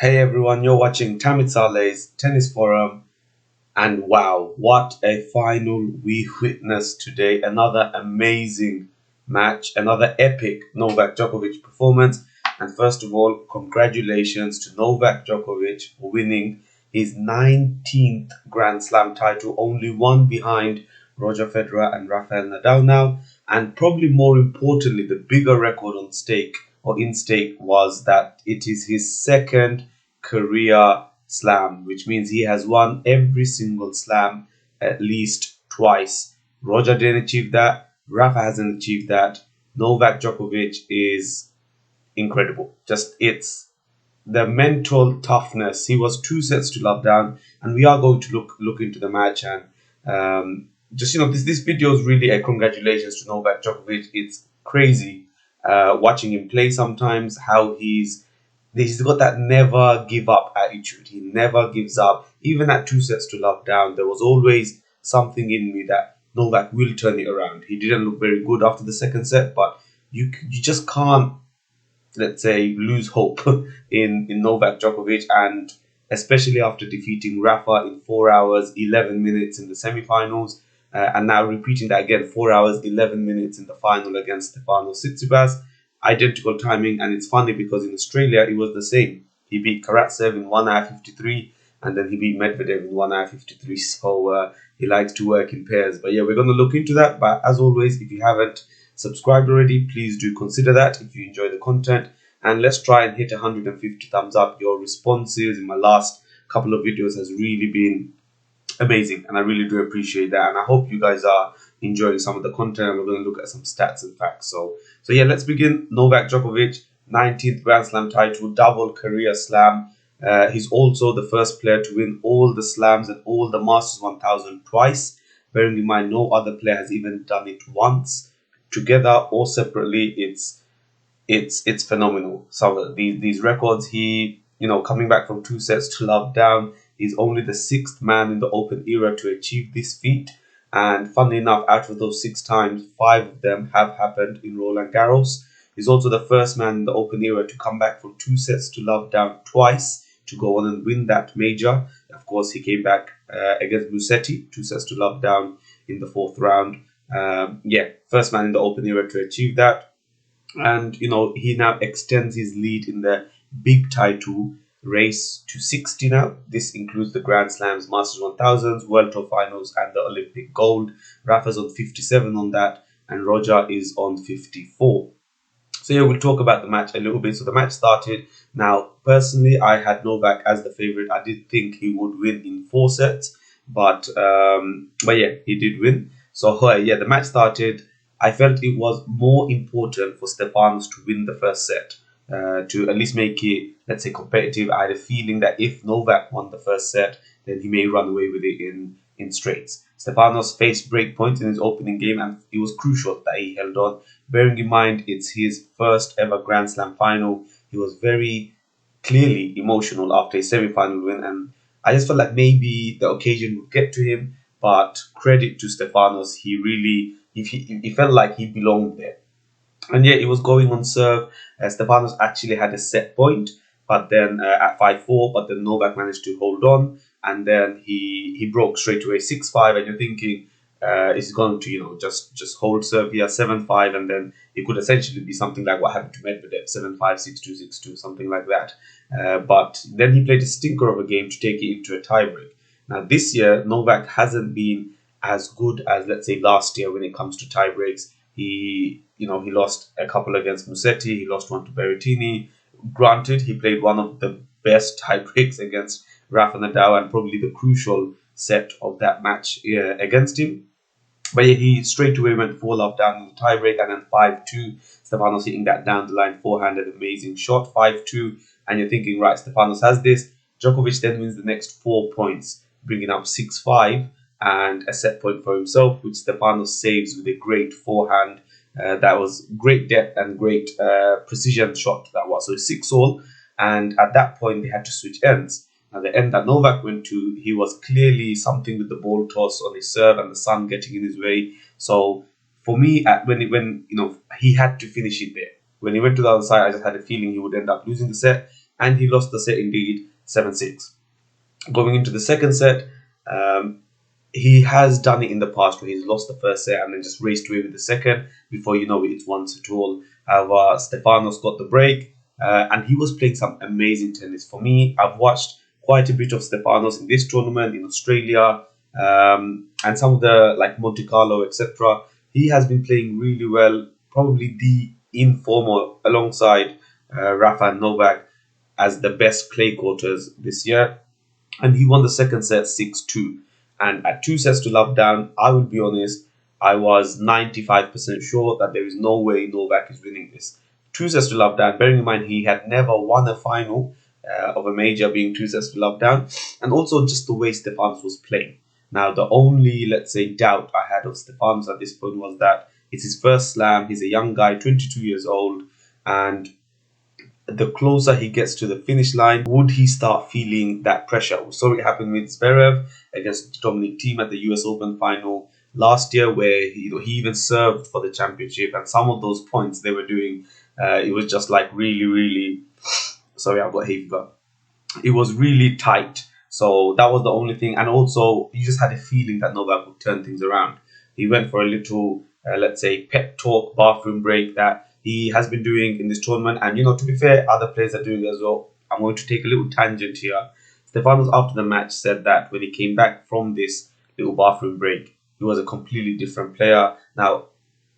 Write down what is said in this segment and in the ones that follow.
Hey everyone, you're watching Tamit Saleh's Tennis Forum, and wow, what a final we witnessed today. Another amazing match, another epic Novak Djokovic performance. And first of all, congratulations to Novak Djokovic for winning his 19th Grand Slam title, only one behind Roger Federer and Rafael Nadal now. And probably more importantly, the bigger record on stake or in stake was that it is his second career slam, which means he has won every single slam at least twice. Roger didn't achieve that. Rafa hasn't achieved that. Novak Djokovic is incredible. Just it's the mental toughness. He was 2 sets to love down, and we are going to look into the match and just this video is really a congratulations to Novak Djokovic. It's crazy watching him play sometimes. How he's got that never give up attitude. He never gives up. Even at 2 sets to love down, there was always something in me that Novak will turn it around. He didn't look very good after the second set, but you just can't, let's say, lose hope in Novak Djokovic, and especially after defeating Rafa in 4 hours 11 minutes in the semi-finals, and now repeating that again, 4 hours 11 minutes in the final against Tsitsipas. Identical timing, and it's funny because in Australia it was the same. He beat Karatsev in 1 hour 53, and then he beat Medvedev in 1 hour 53. So he likes to work in pairs. But yeah, we're going to look into that. But as always, if you haven't subscribed already, please do consider that if you enjoy the content. And let's try and hit 150 thumbs up. Your responses in my last couple of videos has really been amazing, and I really do appreciate that. And I hope you guys are enjoying some of the content. And we're going to look at some stats and facts. So yeah, let's begin. Novak Djokovic, 19th Grand Slam title, double career slam. He's also the first player to win all the slams and all the Masters 1000 twice. Bearing in mind, no other player has even done it once. Together or separately, it's phenomenal. So these records, he coming back from 2 sets to love down, he's only the sixth man in the Open era to achieve this feat. And funnily enough, out of those 6 times, 5 of them have happened in Roland Garros. He's also the first man in the Open era to come back from 2 sets to love down twice to go on and win that major. Of course, he came back against Musetti, 2 sets to love down in the fourth round. Yeah, first man in the Open era to achieve that. And he now extends his lead in the big title race to 60 now. This includes the Grand Slams, Masters 1000s, World Tour Finals, and the Olympic Gold. Rafa's on 57 on that, and Roger is on 54. So yeah, we'll talk about the match a little bit. So the match started. Now, personally, I had Novak as the favorite. I did think he would win in 4 sets, but yeah, he did win. So yeah, the match started. I felt it was more important for Stefanos to win the first set, to at least make it, let's say, competitive. I had a feeling that if Novak won the first set, then he may run away with it in straights. Stefanos faced break points in his opening game, and it was crucial that he held on. Bearing in mind it's his first ever Grand Slam final, he was very clearly emotional after his semi-final win, and I just felt like maybe the occasion would get to him. But credit to Stefanos, he felt like he belonged there. And yeah, it was going on serve. Stefanos actually had a set point, but then at 5-4, but then Novak managed to hold on, and then he broke straight away 6-5. And you're thinking, is he going to just hold serve here 7-5, and then it could essentially be something like what happened to Medvedev, 7-5, 6-2, 6-2, something like that. But then he played a stinker of a game to take it into a tiebreak. Now this year, Novak hasn't been as good as, let's say, last year when it comes to tiebreaks. He lost a couple against Musetti. He lost one to Berrettini. Granted, he played one of the best tiebreaks against Rafa Nadal, and probably the crucial set of that match against him. But yeah, he straight away went 4-love down in the tiebreak, and then 5-2. Stefanos hitting that down the line forehand, an amazing shot, 5-2. And you're thinking, right, Stefanos has this. Djokovic then wins the next 4 points, bringing up 6-5 and a set point for himself, which Stefanos saves with a great forehand. That was great depth and great precision shot that was. So 6-all, and at that point they had to switch ends. Now the end that Novak went to, he was clearly something with the ball toss on his serve and the sun getting in his way. So for me, when he had to finish it there. When he went to the other side, I just had a feeling he would end up losing the set. and he lost the set indeed 7-6. Going into the second set, um, he has done it in the past where he's lost the first set and then just raced away with the second. Before you know it, it's 1-2. However, Stefanos got the break, and he was playing some amazing tennis. For me, I've watched quite a bit of Stefanos in this tournament in Australia, and some of the like Monte Carlo, etc. He has been playing really well, probably the informal alongside Rafa and Novak as the best clay quarters this year, and he won the second set 6-2. And at 2 sets to love down, I will be honest, I was 95% sure that there is no way Novak is winning this. 2 sets to love down, bearing in mind he had never won a final of a major being 2 sets to love down, and also just the way Stefanos was playing. Now, the only, let's say, doubt I had of Stefanos at this point was that it's his first slam, he's a young guy, 22 years old, and the closer he gets to the finish line, would he start feeling that pressure? We saw it happen with Zverev against Dominic Thiem at the US Open final last year, where he even served for the championship, and some of those points they were doing, it was just like really, really. Sorry, I've got hay fever. It was really tight. So that was the only thing, and also you just had a feeling that Novak would turn things around. He went for a little, let's say, pep talk, bathroom break that he has been doing in this tournament. And, to be fair, other players are doing it as well. I'm going to take a little tangent here. Stefanos, after the match, said that when he came back from this little bathroom break, he was a completely different player. Now,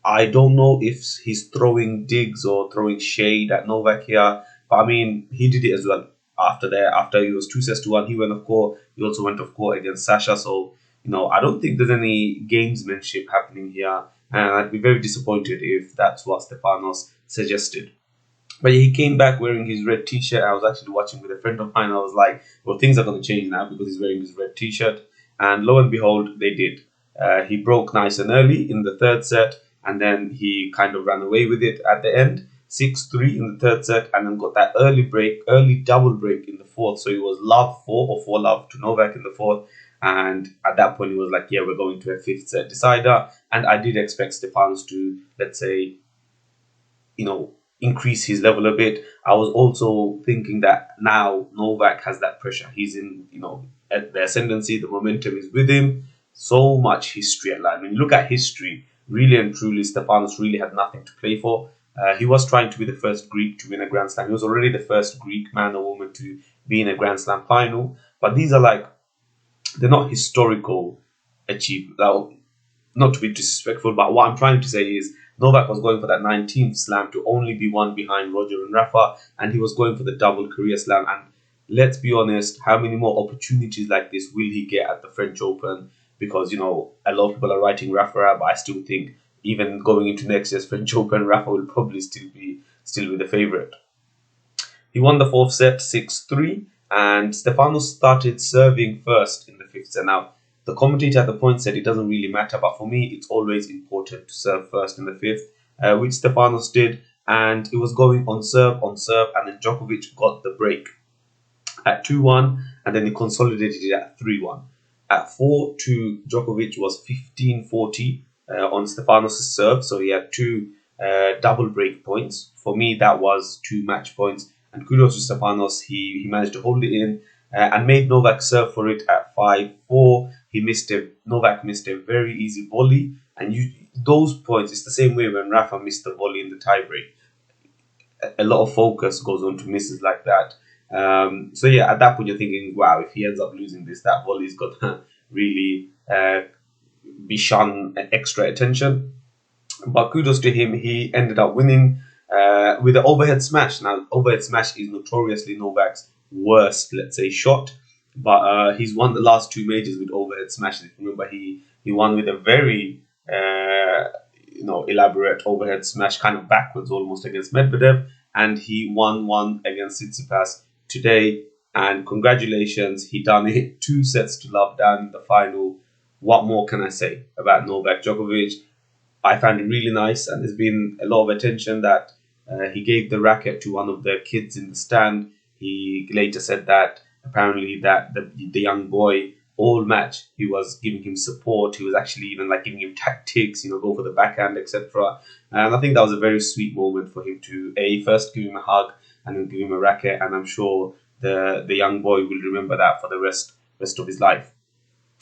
I don't know if he's throwing digs or throwing shade at Novak here, but I mean, he did it as well. After he was 2 sets to 1, he went off court. He also went off court against Sasha. So, I don't think there's any gamesmanship happening here. And I'd be very disappointed if that's what Stefanos suggested. But he came back wearing his red t-shirt. I was actually watching with a friend of mine. I was like, well, things are going to change now because he's wearing his red t-shirt. And lo and behold, they did. He broke nice and early in the third set, and then he kind of ran away with it at the end. 6-3 in the third set, and then got that early double break in the fourth. So it was love 4 or 4 love to Novak in the fourth. And at that point, he was like, yeah, we're going to a fifth set decider. And I did expect Stefanos to, let's say, increase his level a bit. I was also thinking that now Novak has that pressure. He's in, at the ascendancy, the momentum is with him. So much history at line. When you look at history, really and truly, Stefanos really had nothing to play for. He was trying to be the first Greek to win a Grand Slam. He was already the first Greek man or woman to be in a Grand Slam final. But these are they're not historical achievements. Not to be disrespectful, but what I'm trying to say is Novak was going for that 19th slam to only be one behind Roger and Rafa, and he was going for the double career slam. And let's be honest, how many more opportunities like this will he get at the French Open? Because, a lot of people are writing Rafa, but I still think even going into next year's French Open, Rafa will probably still be the favourite. He won the fourth set 6-3, and Stefanos started serving first in the fifth set. Now, the commentator at the point said it doesn't really matter, but for me, it's always important to serve first in the fifth, which Stefanos did, and it was going on serve, and then Djokovic got the break at 2-1, and then he consolidated it at 3-1. At 4-2, Djokovic was 15-40 on Stefanos' serve, so he had 2 double break points. For me, that was 2 match points, and kudos to Stefanos. He managed to hold it in and made Novak serve for it at 5-4. Novak missed a very easy volley, and those points, it's the same way when Rafa missed the volley in the tiebreak. A lot of focus goes on to misses like that. So yeah, at that point you're thinking, wow, if he ends up losing this, that volley's got to really be shun extra attention. But kudos to him, he ended up winning with the overhead smash. Now, overhead smash is notoriously Novak's worst, let's say, shot. But he's won the last 2 majors with overhead smashes. If you remember, he won with a very elaborate overhead smash, kind of backwards almost, against Medvedev, and he won one against Tsitsipas today. And congratulations, he done it 2 sets to love down in the final. What more can I say about Novak Djokovic? I found it really nice, and there's been a lot of attention that he gave the racket to one of the kids in the stand. He later said that apparently that the young boy, all match, he was giving him support. He was actually even giving him tactics, go for the backhand, etc. And I think that was a very sweet moment for him to first give him a hug, and he'll give him a racket, and I'm sure the young boy will remember that for the rest of his life.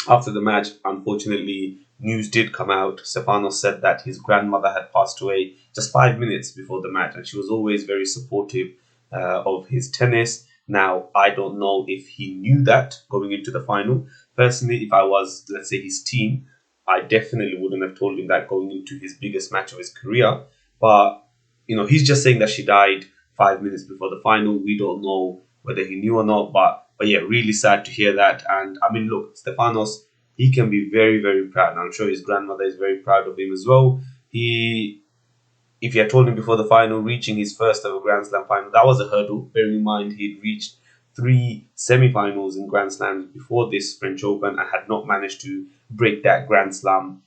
After the match, unfortunately, news did come out. Stefanos said that his grandmother had passed away just 5 minutes before the match, and she was always very supportive of his tennis. Now, I don't know if he knew that going into the final. Personally, if I was, let's say, his team, I definitely wouldn't have told him that going into his biggest match of his career. But, he's just saying that she died 5 minutes before the final. We don't know whether he knew or not, but yeah, really sad to hear that. And I mean, look, Stefanos, he can be very, very proud. And I'm sure his grandmother is very proud of him as well. If you had told him before the final, reaching his first ever Grand Slam final, that was a hurdle. Bearing in mind, he'd reached three semi-finals in Grand Slams before this French Open and had not managed to break that Grand Slam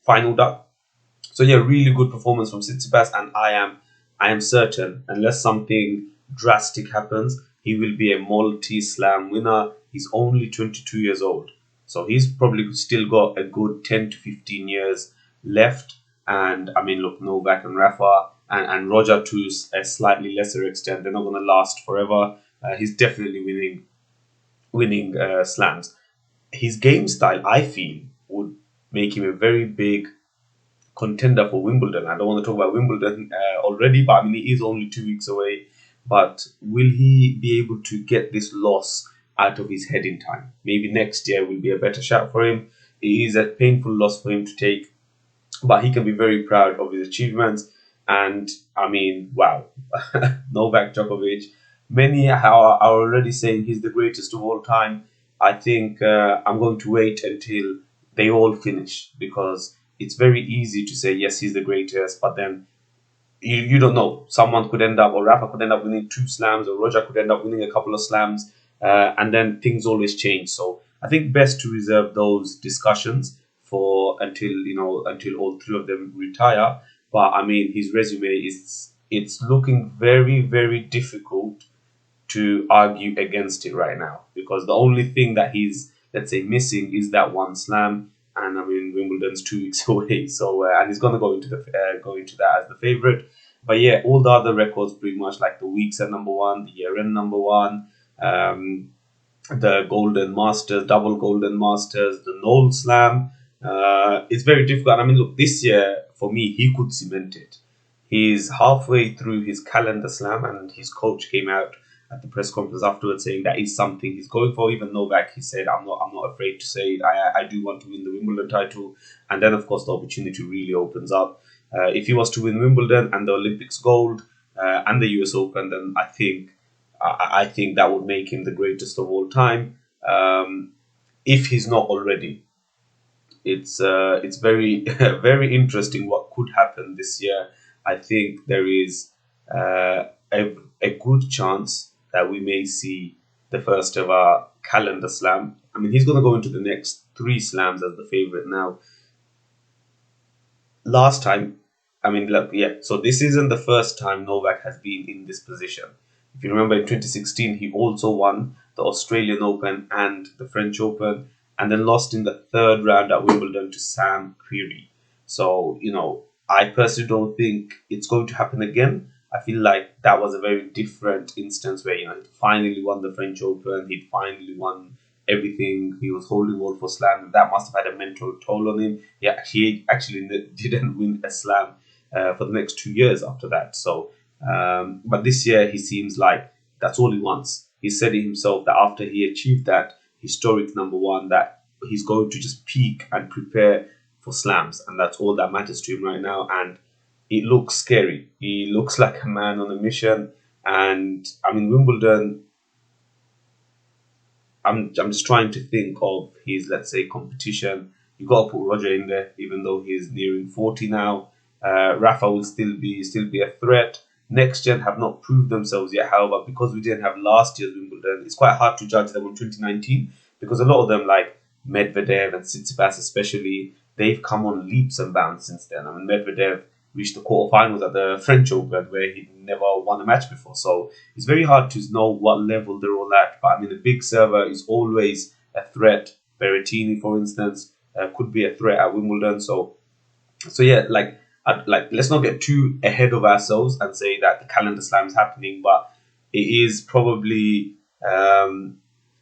final duck. So yeah, really good performance from Tsitsipas, and I am certain, unless something drastic happens, he will be a multi-slam winner. He's only 22 years old, so he's probably still got a good 10 to 15 years left. And I mean, look, Novak and Rafa and Roger to a slightly lesser extent, they're not going to last forever. He's definitely winning slams. His game style, I feel, would make him a very big contender for Wimbledon. I don't want to talk about Wimbledon already, but I mean, he is only 2 weeks away. But will he be able to get this loss out of his head in time? Maybe next year will be a better shot for him. It is a painful loss for him to take, but he can be very proud of his achievements. And I mean, wow, Novak Djokovic. Many are already saying he's the greatest of all time. I think I'm going to wait until they all finish, because it's very easy to say yes, he's the greatest, but then you don't know. Someone could end up, or Rafa could end up winning two slams, or Roger could end up winning a couple of slams, and then things always change. So I think best to reserve those discussions for until all three of them retire. But I mean, his resume is it's looking very, very difficult to argue against it right now, because the only thing that he's, let's say, missing is that one slam. And I mean, Wimbledon's 2 weeks away, so and he's gonna go into that as the favorite. But yeah, all the other records pretty much, like the weeks at number one, the year end number one, the Golden Masters, double Golden Masters, the Knoll Slam. It's very difficult. I mean, look, this year for me, he could cement it. He's halfway through his calendar slam, and his coach came out at the press conference afterwards saying that is something he's going for. Even Novak, he said, I'm not afraid to say it. I do want to win the Wimbledon title. And then, of course, the opportunity really opens up. If he was to win Wimbledon and the Olympics gold and the US Open, then I think that would make him the greatest of all time. If he's not already, it's very very interesting what could happen this year. I think there is a good chance that we may see the first ever calendar slam. I mean, he's going to go into the next three slams as the favorite now. Last time, I mean, look, yeah, so this isn't the first time Novak has been in this position. If you remember, in 2016, he also won the Australian Open and the French Open, and then lost in the third round at Wimbledon to Sam Querrey. So, I personally don't think it's going to happen again. I feel like that was a very different instance where, he finally won the French Open, he'd finally won everything, he was holding all for slam, and that must have had a mental toll on him. Yeah, he actually didn't win a slam for the next 2 years after that. So, but this year he seems like that's all he wants. He said it himself that after he achieved that historic number one, that he's going to just peak and prepare for slams, and that's all that matters to him right now. And it looks scary. He looks like a man on a mission. And I mean, Wimbledon, I'm just trying to think of his, let's say, competition. You got to put Roger in there, even though he's nearing 40 now. Rafa will still be a threat. Next gen have not proved themselves yet. However, because we didn't have last year's Wimbledon, it's quite hard to judge them on 2019, because a lot of them, like Medvedev and Tsitsipas especially, they've come on leaps and bounds since then. I mean, Medvedev reached the quarterfinals at the French Open, where he never won a match before. So it's very hard to know what level they're all at. But I mean, a big server is always a threat. Berrettini, for instance, could be a threat at Wimbledon. So yeah, like, let's not get too ahead of ourselves and say that the calendar slam is happening, but it is probably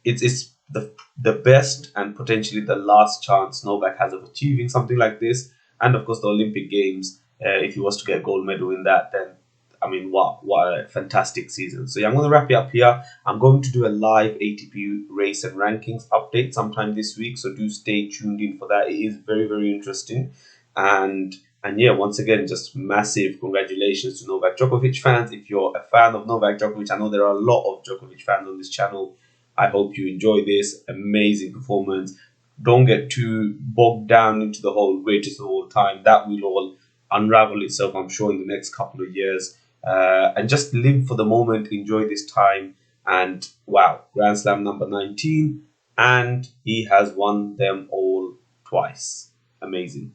it's the best and potentially the last chance Novak has of achieving something like this. And of course, the Olympic Games. If he was to get a gold medal in that, then I mean, what a fantastic season. So yeah, I'm going to wrap it up here. I'm going to do a live ATP race and rankings update sometime this week, so do stay tuned in for that. It is very, very interesting. And yeah, once again, just massive congratulations to Novak Djokovic fans. If you're a fan of Novak Djokovic, I know there are a lot of Djokovic fans on this channel. I hope you enjoy this amazing performance. Don't get too bogged down into the whole greatest of all time. That will all unravel itself, I'm sure, in the next couple of years. And just live for the moment, enjoy this time. And wow, Grand Slam number 19, and he has won them all twice. Amazing.